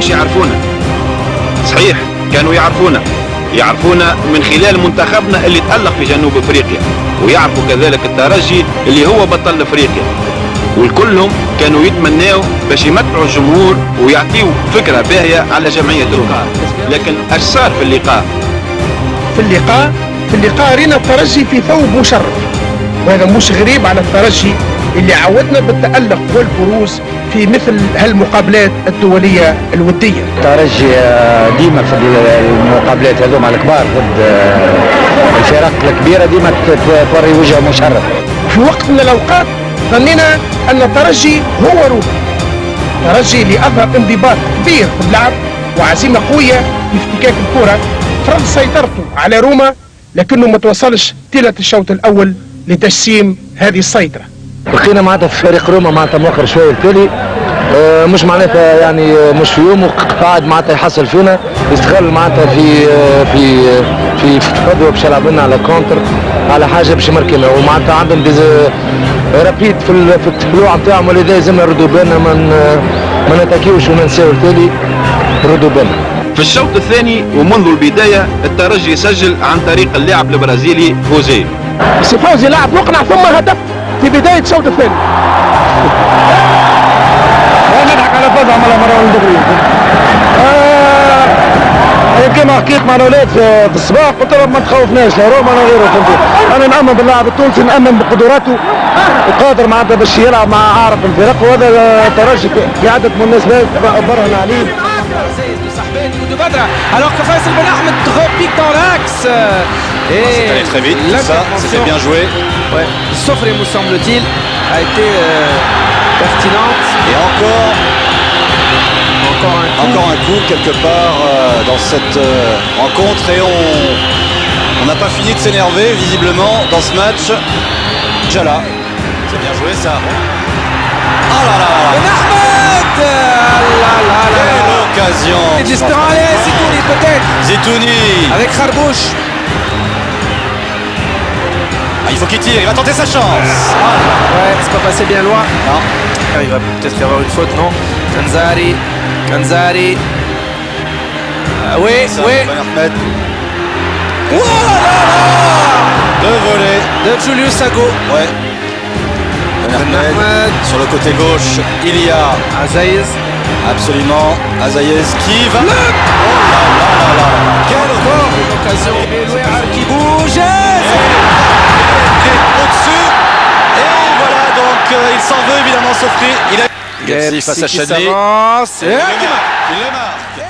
كانوش يعرفونا. صحيح كانوا يعرفونا من خلال منتخبنا اللي تألق في جنوب افريقيا، ويعرفوا كذلك الترجي اللي هو بطل افريقيا، والكلهم كانوا يتمناوا باش يمتعوا الجمهور ويعطيوا فكرة باهية على جمعية روما. لكن اش صار في اللقاء؟ في اللقاء رينا الترجي في ثوب مشرف، وهذا مش غريب على الترجي اللي عودنا بالتألق والبروز في مثل هالمقابلات الدولية الودية. الترجي ديما في المقابلات هذوما الكبار ضد الفرق الكبيرة ديما توري وجه مشرف. في وقت من الأوقات ظنينا أن الترجي هو روما، الترجي اللي أظهر انضباط كبير في اللعب وعزيمة قوية في افتكاك الكرة، فرض سيطرته على روما، لكنه ما توصلش طيلة الشوط الأول لتجسيم هذه السيطرة. بقينا معناتها في فريق روما معناتها مؤخر شويه التالي، مش معناتها يعني مش في يومه قاعد معناتها يحصل فينا، يستغل معناتها في فدوه باش يلعب لنا على كونتر على حاجه باش يمركنا، ومعناتها عندهم رابيد في الطلوع نتاعهم، ولذا لازمنا نردوا بالنا ما نتاكيوش وننساو التالي، نردوا بالنا. في الشوط الثاني ومنذ البداية الترجي سجل عن طريق اللاعب البرازيلي فوزي. سي فوزي لاعب مقنع ثم هدف في بداية الشوط الثاني. نضحك على فوز عملها مروان دغري. كما حكيت مع الاولاد في الصباح قلت لهم ما تخوفناش لا روما ولا غيره، انا نامن باللاعب التونسي، نامن بقدراته وقادر معناتها باش يلعب مع اعرف الفرق، وهذا الترجي في عدة مناسبات برهن عليه. Alors que Faisal Ben Ahmed repique dans l'axe. C'est allé très vite, ça, c'était bien joué. Ouais. Sauf me semble-t-il, a été pertinente. Et encore un coup quelque part dans cette rencontre, et on n'a pas fini de s'énerver visiblement dans ce match. Jala, c'est bien joué ça. Oh là là là. Ben Ahmed, quelle occasion. Zitouni peut-être. Zitouni avec Kharbouch. Il faut qu'il tire, il va tenter sa chance. Ouais, c'est pas passé bien loin. Non. Il va peut-être y avoir une faute, non? Kanzari. Oui, ça, oui. Oh là là. Deux volets de Julius Ago. Ouais. Ben Ahmed. Sur le côté gauche, il y a Azaïz. Absolument, Azaïez qui va. Oh là là là là. Quelle occasion. Et Louis qui bouge. Au-dessus. Et voilà, donc il s'en veut évidemment s'offrir. Il a Gepsi face à Chadli. Il le marque.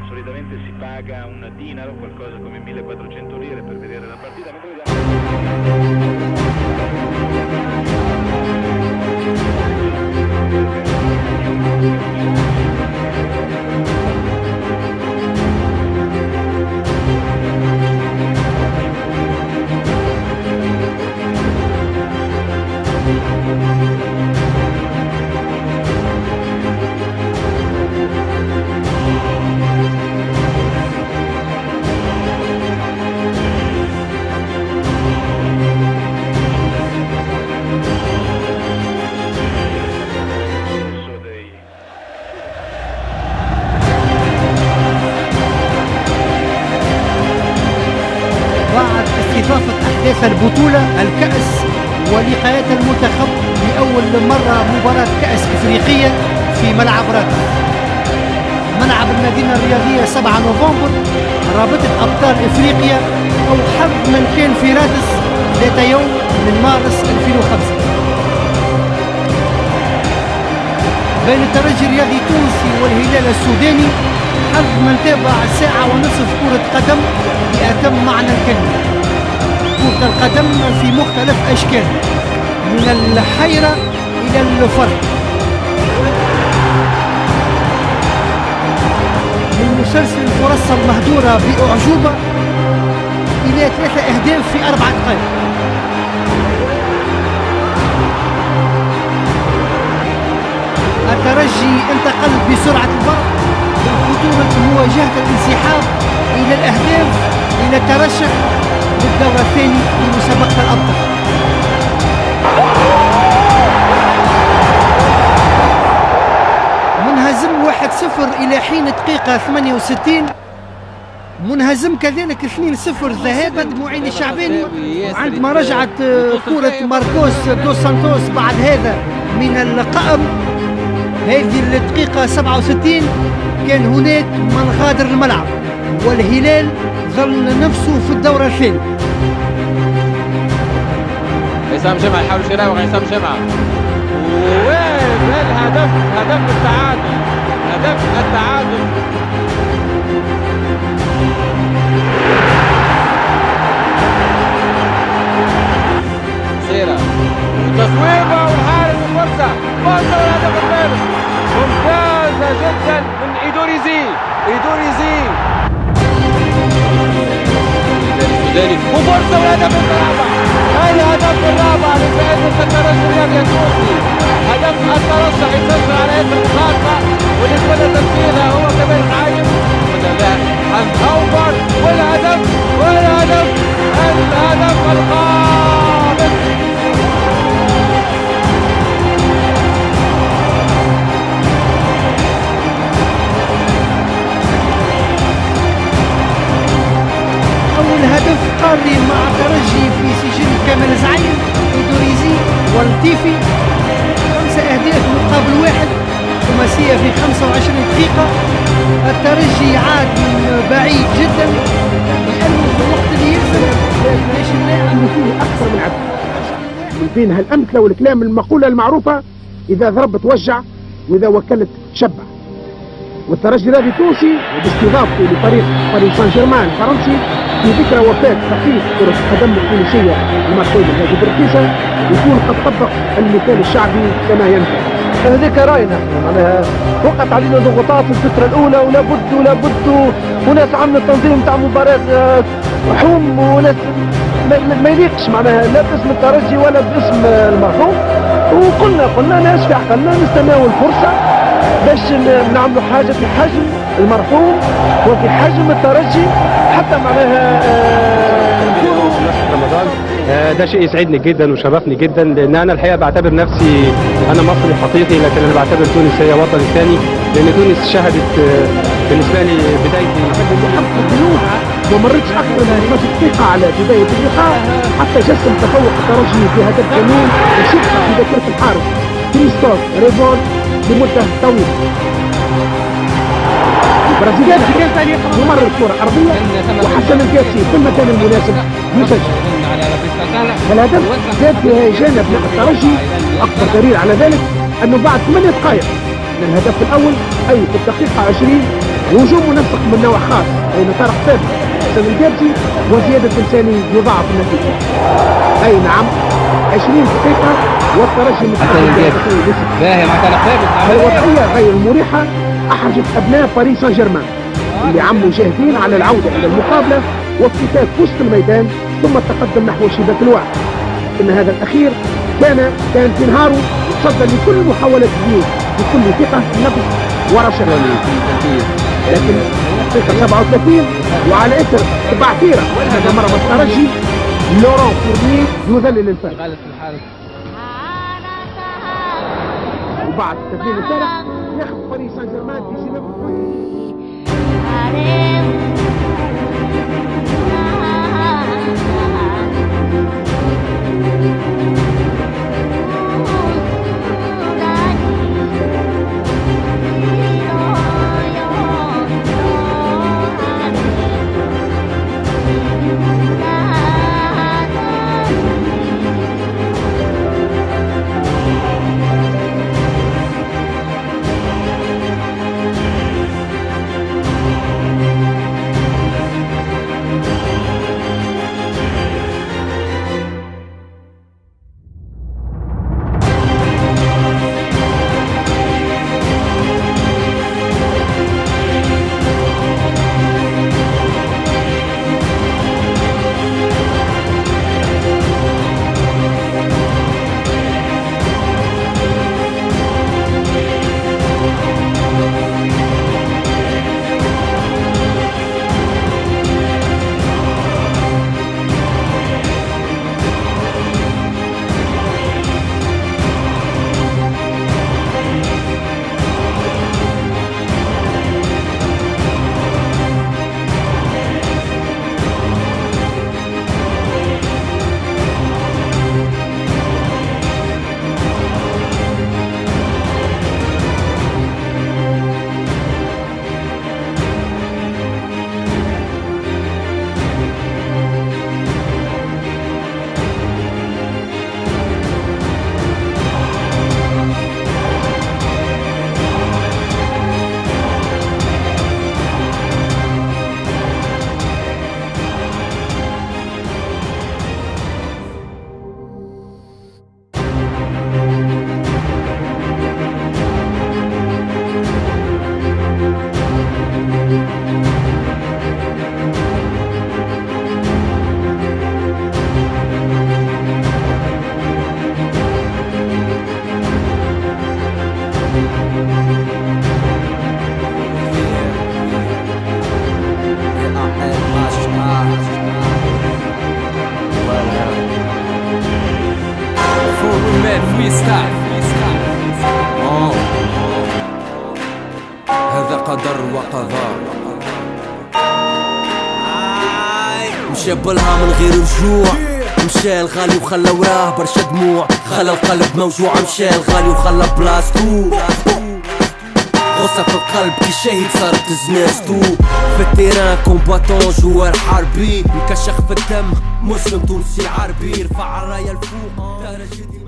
Solitamente si paga un dinaro, qualcosa come 1400 lire per vedere la partita. إضافة أحداث البطولة الكأس ولقاءات المنتخب لأول مرة مباراة كأس إفريقية في ملعب رادس، ملعب المدينة الرياضية 7 نوفمبر، رابطة أبطال إفريقيا أو حظ من كان في رادس ذات يوم من مارس 2005 بين الترجي الرياضي التونسي والهلال السوداني. حظ من تابع ساعة ونصف كرة قدم بأتم معنى الكلمة، كرة القدم في مختلف أشكالها من الحيرة إلى الفرح، من مسلسل الفرص المهدورة بأعجوبة إلى 3 أهداف في 4 دقائق. الترجي انتقل بسرعة البرق من خطورة مواجهة الانسحاب إلى الأهداف إلى الترشح للدور الثاني لمسابقة الأبطال. إلى حين دقيقة 68 منهزم كذلك 2-0 ذهابا معين الشعباني. عندما رجعت كرة ماركوس دوس سانتوس بعد هذا من القائم هذه الدقيقة 67 كان هناك من غادر الملعب والهلال ظل نفسه في الدورة الثانية. عصام جمعة يحاول يراوغ عصام جمعة والهدف هدف التعادل هدف التعادل. سيرة وتصويبة والحارس الفرصة والهدف الثالث ممتازة جدا من إيدوريزي وفرصة والهدف الرابع لفائدة الترجي الرياضي التونسي. هدف الترشح يسجل على يد الخاصة ونسبة تسجيلها هو كمان عايم عن أوفر والهدف الخامس. أول هدف قاري مع الترجي في سجل كامل زعيم إيدوريزي والتيفي 5 أهداف مقابل 1 خماسية في 25 دقيقة. الترجي عاد من بعيد جدا لأنه في الوقت اللي يلزم ليش اللاعب فيه أكثر من عدد من بين هالأمثلة والكلام المقولة المعروفة إذا ضربت وجع وإذا وكلت شبع. والترجي الرياضي التونسي وباستضافته لفريق باريس سان جيرمان الفرنسي في ذكرى وفاة فقيه كرة القدم التونسية المرحوم الهادي بركيسة يكون قد طبق المثال الشعبي كما ينبغي. هذيك راينا معناها وقعت علينا ضغوطات في الفترة الأولى ولا بد وناس عملت تنظيم تاع مباراة حوم وناس ما يليقش معناها لا باسم الترجي ولا باسم المرحوم. وقلنا ناس في عقلنا نستناو الفرصة باش نعملوا حاجة في حجم المرحوم وفي حجم الترجي حتى معناها رمضان. ده شيء يسعدني جدا وشرفني جدا لان انا الحقيقه بعتبر نفسي انا مصري حقيقي، لكن انا بعتبر تونس هي وطني الثاني لان تونس شهدت بالنسبه لي بدايتي. ما مرتش اكثر من 12 دقيقه على بدايه اللقاء حتى جسم تفوق الترجي في هدف جميل وشبكه في ذاكره الحارس كريستوف ريفون لمده طويله. البرازيل ممر الكره ارضيه وحسن الجاسي في المكان المناسب يسجل. الهدف زاد في هيجان ابناء الترجي. اكثر دليل على ذلك انه بعد 8 دقائق من الهدف الاول اي في الدقيقه 20 هجوم منسق من نوع خاص بين طارق ثابت حسن الجابسي وزياد التلساني يضاعف النتيجه. اي نعم 20 دقيقه والترجي متقدم. الوضعيه غير مريحه احرجت ابناء باريس سان جيرمان اللي عملوا جاهزين على العوده الى المقابله وافتتاح وسط الميدان ثم التقدم نحو شباك الواحد. ان هذا الاخير كان في نهاره يتصدى لكل محاولات الجيوش بكل ثقه نفس ورشد. لكن دقيقه 37 وعلى اثر بعثيره هذا مره الترجي لوران فورني يذلل الفريق وبعد التسليم الثالث ياخذ باريس سان جيرمان في قدر وقضاء. مشى بلها من غير رجوع، مشى الغالي وخلى وراه برشا دموع، خلى القلب موجوع. مشى الغالي وخلى بلاصتو غصة في القلب كي شهيد صارت زنازتو. في التيران كومباتون جوار حربي، مكشخ في الدم مسلم تونسي عربي، يرفع الراية الفوق ترجي ديما.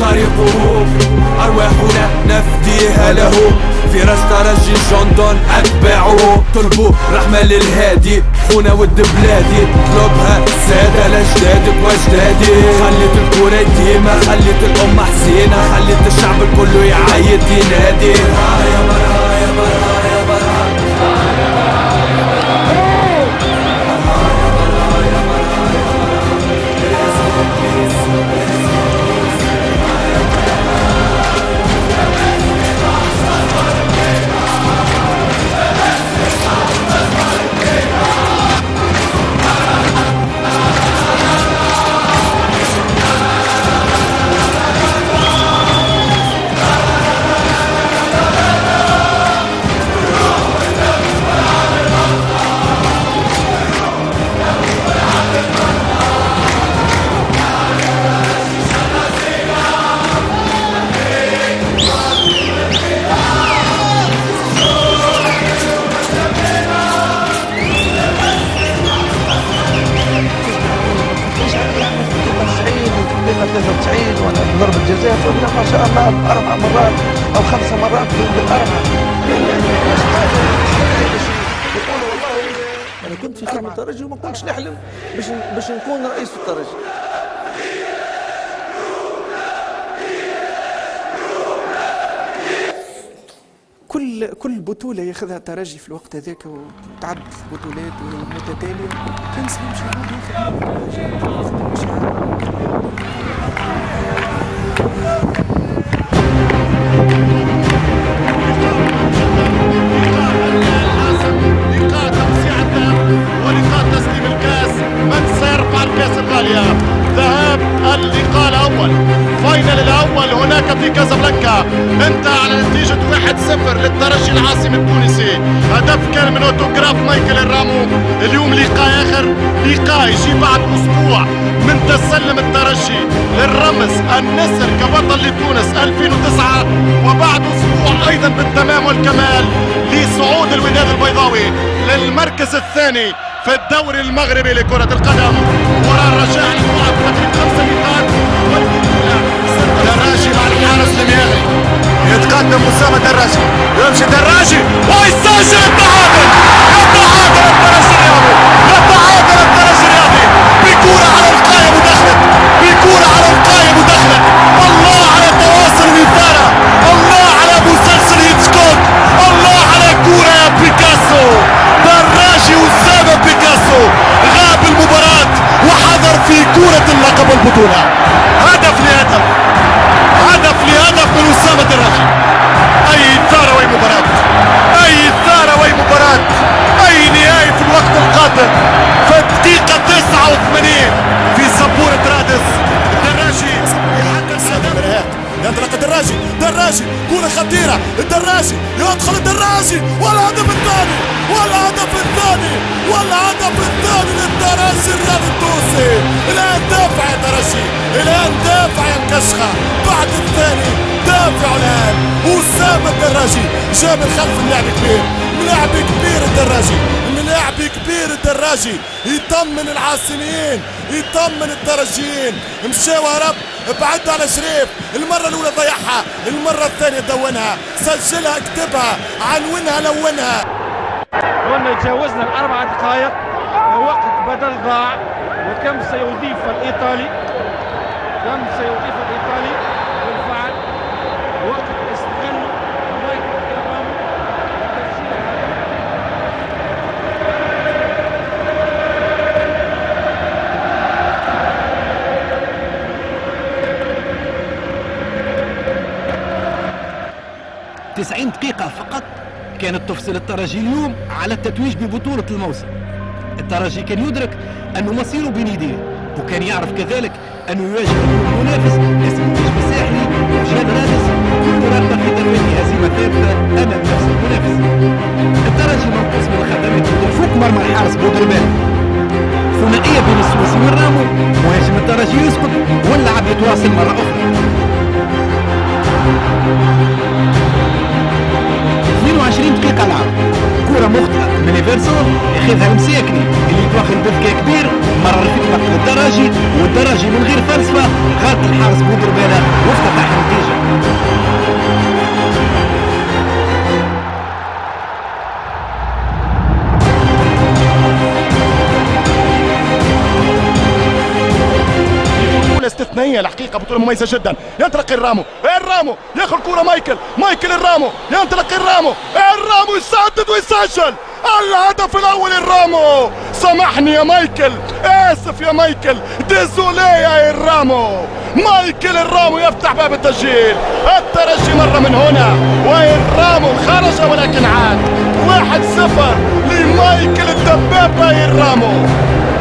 طريقه أرواحنا نفديها له، فراس ترجي جندون أتباعه. طلبوا رحمة للهادي خونا ود بلادي، طلبها السادة لأجدادك وأجدادي. خليت الكورة يتيمة، خليت الأمة حزينة، خليت الشعب الكل يعيط ينادي مرحايا مرحايا مرحايا مرحايا. ضربة جزاء قلنا ما شاء الله 4 مرات أو 5 مرات بالأربعة. يقولوا والله أنا كنت في خدمة الترجي وما كنتش نحلم باش نكون رئيس الترجي. كل بطولة ياخذها الترجي في الوقت هذاك وتعد بطولات متتالية كان سليم شهاب ياخذ لقاء توزيع الذهب ولقاء تسليم الكاس. من سيرفع الكاس الغالية؟ ذهاب اللقاء الأول، فاينل الأول هناك في كازابلانكا، انتهى على نتيجة 1-0 للترجي العاصمي التونسي. هدف كان من اوتوغراف مايكل الرامو. اليوم لقاء آخر، لقاء يجي بعد أسبوع من تسلم الترجي للرمز النسر كبطل لتونس 2009، وبعد أسبوع أيضا بالتمام والكمال لصعود الوداد البيضاوي للمركز الثاني في الدوري المغربي لكرة القدم، وراء الرجاء الموعد تقريبا 5 نقاط. دراجي مع الحارس المياغي، يتقدم أسامة دراجي، يمشي دراجي ويسجل التعادل. يتعادل الترجي الرياضي، يتعادل الترجي الرياضي بكرة على القايم ودخلت، بكرة على القايم ودخلت. الله على تواصل الإثارة، الله على مسلسل هيتشكوك، الله على كرة يا بيكاسو. دراجي أسامة بيكاسو غاب المباراة وحضر في كرة اللقب والبطولة. هدف لهدف، هدف لهدف من أسامة دراجي. أي إثارة وأي مباراة، أي إثارة وأي مباراة، أي نهاية في الوقت القادم في الدقيقة 89 في سبورة رادس. الدراجي يحقق هدف. ينطلق الدراجي، دراجي كرة خطيرة، الدراجي يدخل الدراجي والهدف الثاني، والهدف الثاني، والهدف الثاني للترجي الرياضي التونسي. الآن دافع يا ترجي، الآن دافع يا مكشخة، بعد الثاني دافع الآن. أسامة الدراجي جاء من خلف اللاعب كبير، لاعب كبير الدراجي، لاعب كبير الدراجي، يطمن العاصميين، يطمن الترجيين. مشى وهرب، بعد على شريف، المرة الأولى ضيعها، المرة الثانية دونها، سجلها، اكتبها، عنونها، لونها. كنا تجاوزنا ال4 دقائق، وقت بدل ضاع، وكم سيضيف الإيطالي، كم سيضيف الإيطالي بالفعل. وقت استغل 90 دقيقة فقط كانت تفصل الترجي اليوم على التتويج ببطولة الموسم. الترجي كان يدرك أنه مصيره بين يديه، وكان يعرف كذلك أنه يواجه منافس اسمه النجم الساحلي وجهاد رادس كل رغبة في تنفيذ هزيمة ثابتة أمام نفس المنافس. الترجي منقوص من الخدمات فوق مرمى الحارس بودربان، ثنائية بين السويسي والرامو، مهاجم الترجي يسقط واللعب يتواصل مرة أخرى. 22 دقيقة لعب، كرة مخطئة من ايفرسون ياخذها المساكني اللي يتوخل بذكاء كبير، مرر في وقت الدراجي والدراجي من غير فلسفة غلط الحارس بودربالة وافتتح النتيجة. استثنائيه الحقيقه، بطوله مميزه جدا. ينطلق الرامو ياخذ كره مايكل الرامو ينطلق الرامو يسدد ويسجل الهدف الاول. الرامو سامحني يا مايكل، اسف يا مايكل، ديزولي يا الرامو. مايكل الرامو يفتح باب التسجيل. الترجي مر من هنا والرامو خرج ولكن عاد. 1-0 لمايكل الدبابة الرامو.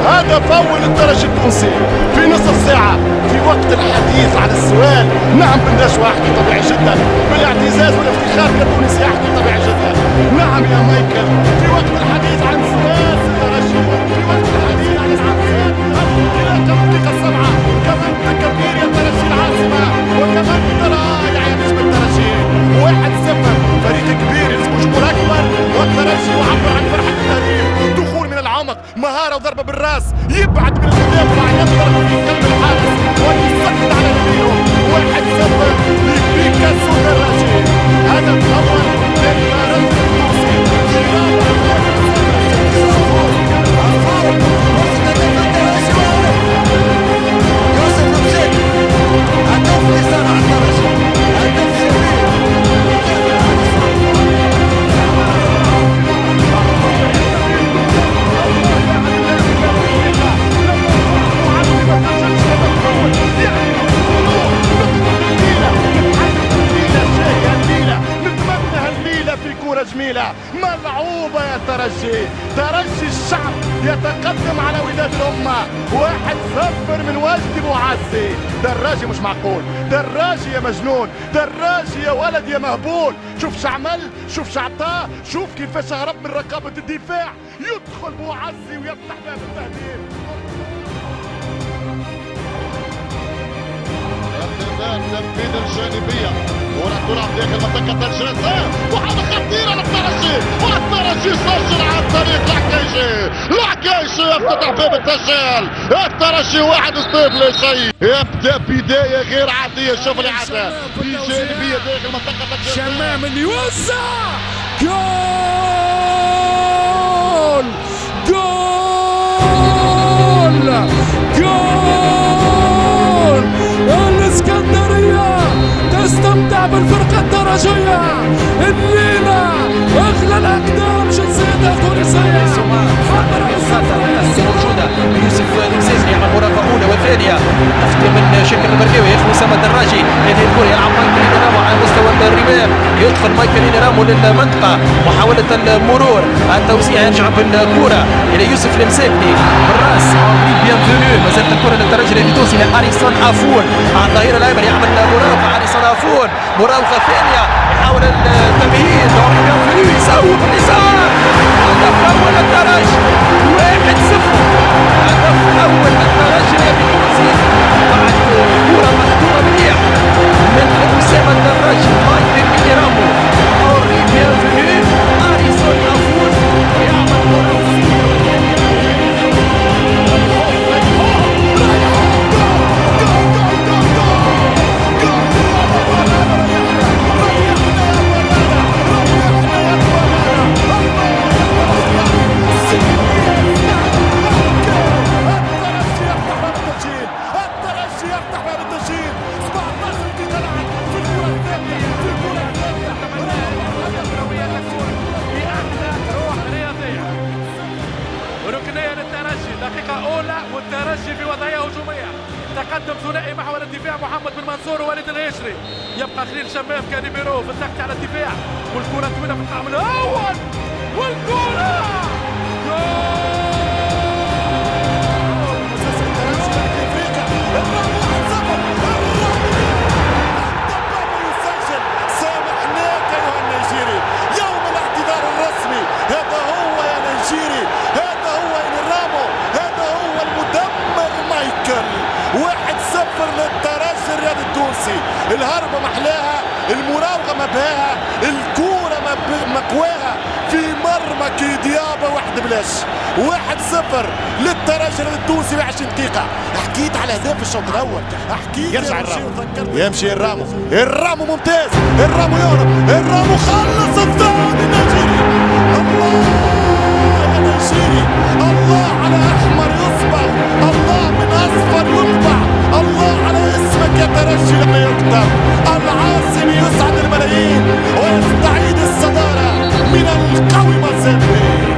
هدف أول الترجي التونسي في نصف ساعة. في وقت الحديث عن السؤال، نعم بالنشوة أحكي طبيعي جدا، بالاعتزاز والافتخار كتونسي أحكي طبيعي جدا. نعم يا مايكل، في وقت الحديث عن سؤال الترجي، في وقت الحديث عن العاصمة إلى الدقيقة 7 كمان تكبير يا ترجي العاصمة وكمان رائع يا نجم الترجي. 1-0 فريق كبير يلزمه جمهور أكبر، والترجي يعبر عن فرحة التهديف. دخول من العمق، مهارة وضربة بالراس، يبعد من المدافع، يضرب في قلب الحارس ويسدد على يمينه. 1-0 لبيكاسو الترجي. هدف أول للترجي التونسي. جميلة ملعوبة يا ترجي الشعب يتقدم على وداد الأمة. 1-0 من وجدي بوعزي. دراجي مش معقول، دراجي يا مجنون، دراجي يا ولد يا مهبول. شوف شعمل، شوف شعطاه، شوف كيفاش هرب من رقابة الدفاع. يدخل بوعزي ويفتح باب التهديف. تنفيذ الجانبية، كرة تلعب داخل منطقة الجزاء، وحاجة خطيرة للترجي، والترجي يسجل عن طريق العكايشي يفتتح باب التسجيل. الترجي 1 ستيب لا شيء، يبدأ بداية غير عادية. شوف اللي عادة في جانبية داخل منطقة الجزاء، شمام اللي يوزع جول الاسكندرية تستمتع بالفرقة الترجية. الليلة اغلى الاقدام جنسيتها تونسية. موجودة يوسف المسيسي يعمل مراقبة أولى وثانية، تخطي من شكل البرقاوي، يخلو أسامة الدراجي. هذه الكرة يلعب مايكل رامو على مستوى الرمال، يدخل مايكل رامو للمنطقة، محاولة المرور، التوسيع يرجع بالكرة إلى يوسف المساكني بالراس. بيانفونو، ما زالت الكرة للترجي التي توصل إلى أريسون عفون على الظهير الأيمن، يعمل مراوغة. أريسون عفون مراوغة ثانية، يحاول التمهيد. بيانفونو يسوق اليسار. هدف أول الترجي 1-0. هدف أول الترجي التونسي بعد كرة مخطوطة مليح من أسامة الدراجي. مايكل رامو، أوري بيانفونو، أريسون عفون يعمل مراوغة. منصور ووليد الهجري، يبقى خليل شمام كانيميرو في الضغط على الدفاع، والكرة طويلة في القائم الأول، والكرة سامحناك ايها النيجيري، يوم الاعتذار الرسمي، هذا هو يا نيجيري، هذا هو انرامو، هذا هو المدمر مايكل. 1-0 للترجي الرياضي التونسي. الهربة محلاها، المراوغة مبهاها، الكورة مكواها في مرمى كي ديابة واحد بلاش. 1-0 للترجي الرياضي التونسي ب 20 دقيقة. حكيت على اهداف الشوط الاول، حكيت يرجع الرامو، يمشي الرامو، الرامو ممتاز، الرامو يهرب، الرامو خلص الثاني النيجيري. الله يا نيجيري، الله على احمر يصبغ، الله من اصفر يطبع، الله على اسمك يا ترجي لما يكتب. العاصمي يسعد الملايين ويستعيد الصدارة من القوي مازيمبي.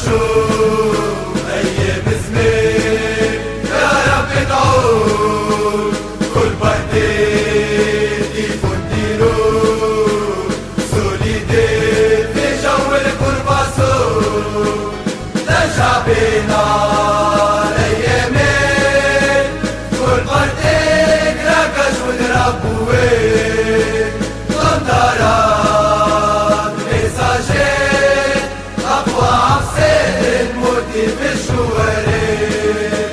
نشوف أيام زمان يا رب تعود كل بردين كيفو نديرو سوليدير في جو الكرباسون نرجع بينا الأيامين كل بردين راكش ونربوين طندرات ميساجين أقوى عفسين موتي في الشوارين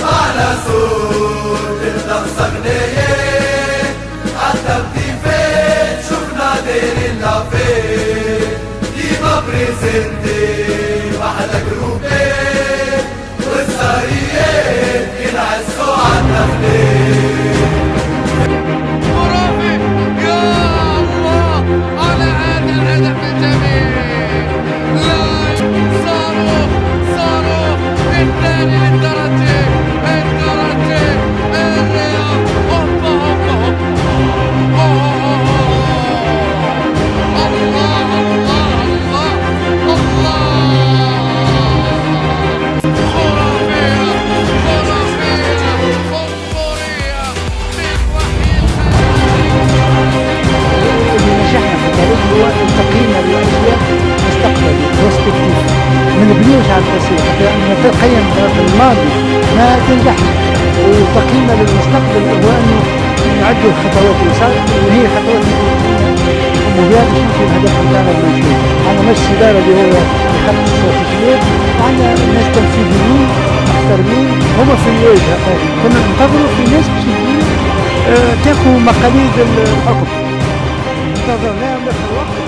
على صوت النغصة غنيين حتى بضيفين شفنا دايرين لافين ديما بريزنتي واحدة جروبين والصاريين ينعسوا عالنخلين خرافي يا الله على هذا الهدف الجميل لايف صاروخ الثاني للترجي الرياض هوبا الله خرافية أسطورية اللي نجحنا في ذلك هو التقييم للاشياء مستقبلي بروسبكتيف ما نبنيوش على التسويق لان تقيم في الماضي ما تنجحش وتقييمنا للمستقبل هو انه نعدوا الخطوات اللي صارت وهي خطوات مبيعات باش نمشي الهدف بتاعنا المنشور. عندنا مجلس اداره اللي هو يخطط الاستراتيجيات وعندنا ناس تنفيذيين محترمين هما في الواجهه. كنا ننتظروا في ناس باش تاخذ مقاليد الحكم انتظرناهم في الوقت